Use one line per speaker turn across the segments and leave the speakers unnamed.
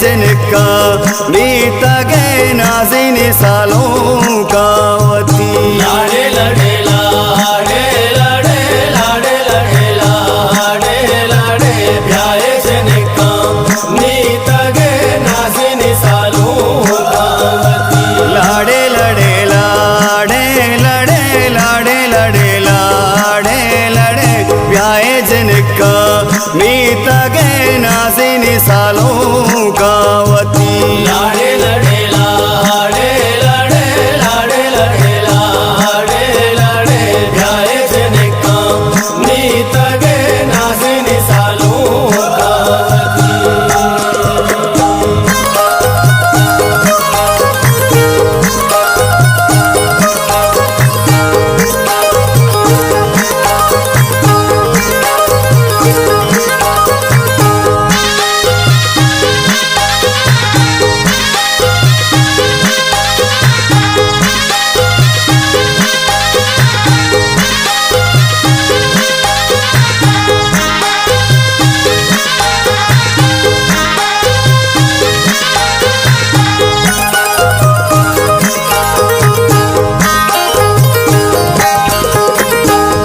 जिनका मीत गे नाज़िन सालों का वती।
लाड़े लड़े लाड़े लड़े लाड़े लड़े लाड़े लड़े ब्याहे जिनका मीत गे नाज़िन सालों का वती।
लाड़े लड़े लाड़े लड़े लाड़े लड़े लाड़े लड़े ब्याहे जिनका मीत गे नाज़िन सालों का वती।
लाड़े लड़े लाड़े लड़े लाड़े लड़े लाड़े लड़े ब्याहे जिनका मीत गे नाज़िन सालों का वती।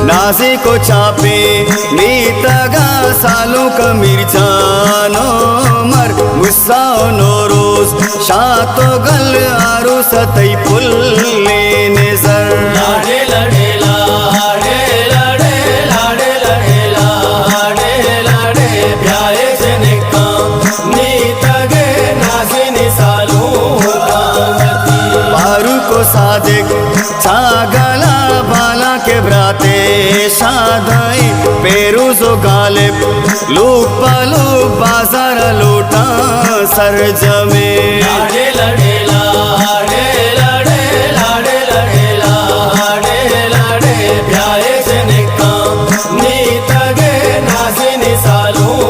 नाज़ी को चापे मीत गा सालों का मिर्जानो मर मुस्साओ नोरोज शातो गल आरो सतई पुल्ले नेज़र।
लाड़े लड़े लाड़े लड़े लाड़े लड़े लाड़े लड़े ब्याहे जिनका मीत गे नाज़िन सालों का वती।
पारू को सादिक छागला बाला के ब्राते शादाई पेरूज़ो गालिब लूक पालूक बाजार लूटा सरजमे।
लाड़े लड़े लाड़े लड़े लाड़े लड़े लाड़े लड़े ब्याहे जिनका मीत गे नाज़िन सालों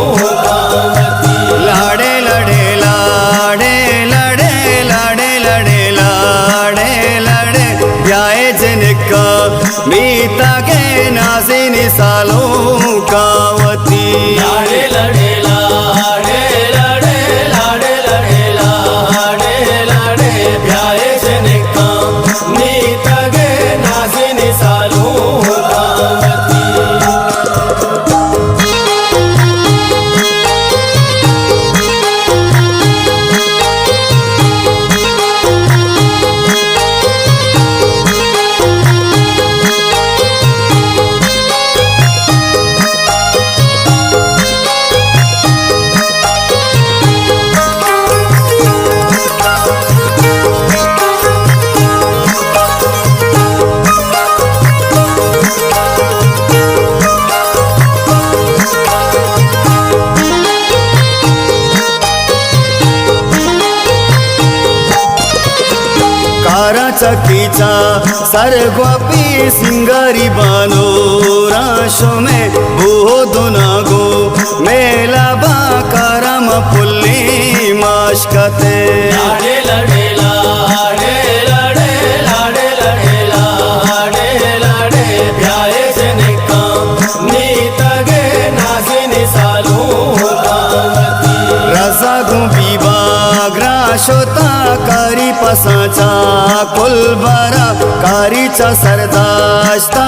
का वती।
लाड़े लड़े लाड़े लड़े लाड़े लड़े लाड़े लड़े ब्याहे जिनका मीत गे नाज़िन सालों का वती।
लाड़े लड़े लाड़े लड़े लाड़े लड़े लाड़े लड़े ब्याहे जिनका मीत गे नाज़िन सालों का वती।
चकीचा सरगोपी सिंगारी बानो राशो में बूहो दुनागो मेला बाकारम पुल्ली माशकते।
लाड़े लड़े लाड़े लड़े लाड़े लड़े लाड़े लड़े ब्याहे जिनका मीत गे नाज़िन सालों का वती।
रजा गुबी बाग्रा शोता कारी पसाचा कुलबरा कारीचा सरदाश्ता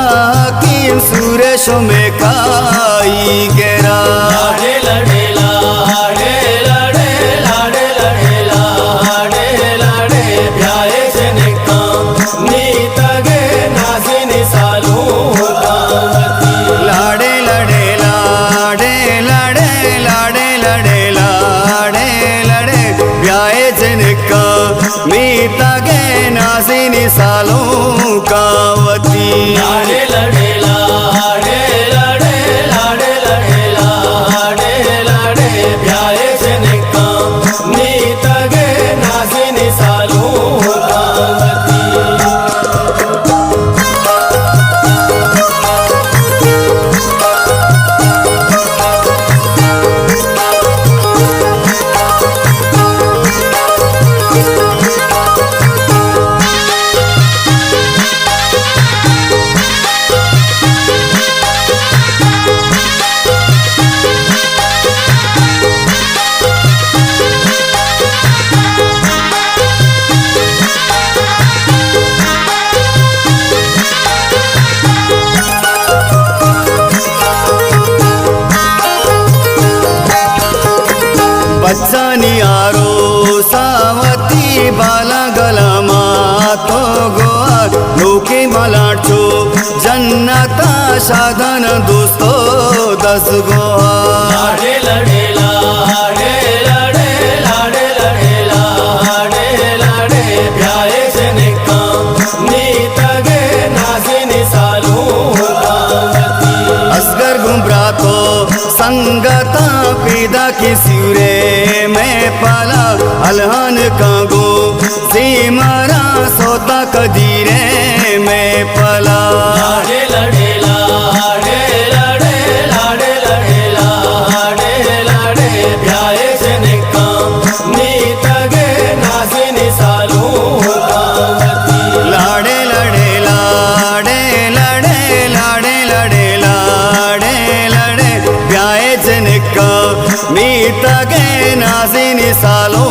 की सुरेशो में काई गेरा।
लाड़े लड़े लाड़े लड़े लाड़े लड़े लाड़े लड़े ब्याहे जिनका मीत गे नाज़िन सालों का वती।
लाड़े लड़े लाड़े लड़े लाड़े लड़े लाड़े लड़े ब्याहे जिनका मीत गे नाज़िन सालों का वती।
लाड़े लड़े लाड़े लड़े लाड़े लड़े लाड़े लड़े ब्याहे जिनका मीत गे नाज़िन सालों का वती।
यारो सावती बाला गलामा तो गोआ लोके मलाटो जन्नता साधन दोस्तो दस गोआ
लाडे लडे लाडे लडे लाडे लडे लाडे लडे ब्याहे से निका नीतगे नासिनी सालू गावती
असगर गुमरा तो संगता पैदा की सिरे में पाला अलहन कागो सीमारा सोता कदीरे में पला
लाडे लडे लाडे लडे लाडे लडे लाडे लडे ब्याहे से निका नीतगे नासिनी सालू गावती
लाडे लडे लाडे लडे लाडे लडे लाडे लडे ब्याहे जनका मी तगे नासिनी सालो